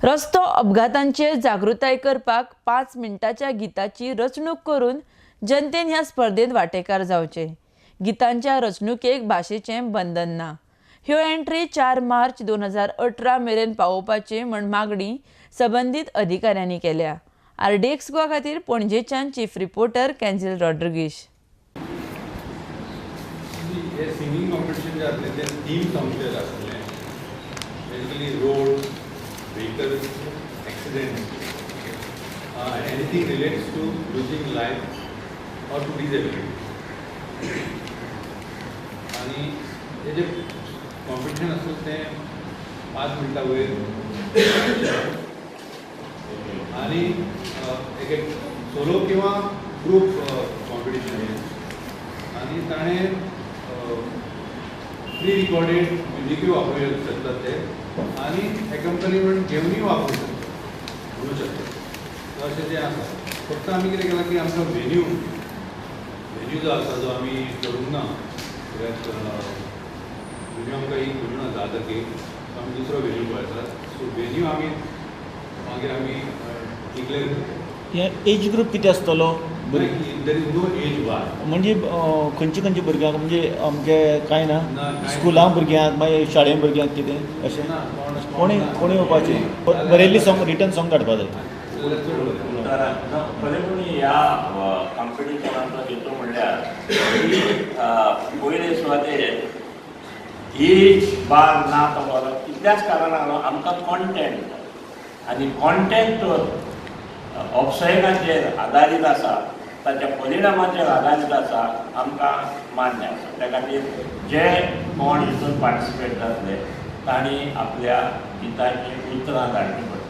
रस्तो अपघातांचेर जागृताय करपाक 5 मिनटाच्या गिताची रचणूक करून जनतेन ह्या स्पर्धेत वांटेकार जावचे। गितांच्या रचणुकेक भाशेचें बंधन ना। ह्यो एंट्री 4 मार्च 2018 मेरेन पावोवपाची म्हण मागणी संबंधित अधिकाऱ्यांनी केल्या। RDX गोवा खातीर पणजेच्यान chief reporter Kenzil Rodrigues. Singing competition जे आसलें तें थीम आमचेर आसलें, basically road, vehicles, accident, anything relates to losing life or to disability. आनी हे जे कॉम्पिटिशन आसलें तें 5 मिनटां वयर आनी एक सोलो किंवा ग्रूप कॉम्पिटिशन आनी ताणें प्री रिकॉर्डेड म्युजिकूय वापरूं शकतात ते आनी एकम्पनीमेंट घेवनूय वापरूं शकतात म्हणूं शकतात अशें जें आसा। फक्त आमी कितें केलां की आमचो वेन्यू जो आसा जो आमी करूंक ना, कित्याक वेन्यू आमकां एक मेळूना जातकीर आमी दुसरो वेन्यू पळयतात। सो वेन्यू आमी मागीर आमी डिक्लेअर करतात। हे एज ग्रूप कितें आसतलो? देर इज नो एज बार, म्हणजे खंयची भुरग्यांक, म्हणजे आमचे कांय ना स्कुलां भुरग्यांक मागीर शाळें भुरग्यांक कितें अशें कोणी येवपाचें बरयल्ली सॉंग रिटन सॉंग धाडपा जाय। खरें पूण ह्या कॉम्पिटिशनाचो हेतू म्हणल्यार पयले सुवातेर एज बार ना तो बरो कितल्याच कारणान आमकां कॉन्टेंट आनी कॉन्टेंट ऑब्सॅनाचेर आदारीत आसा, ताच्या परिणामाचेर आदारीत आसा, आमकां मान्य आसा। त्या खातीर जे कोण हितून पार्टिसिपेट जातले तांणी आपल्या गितांची उतरां धाडची पडटली।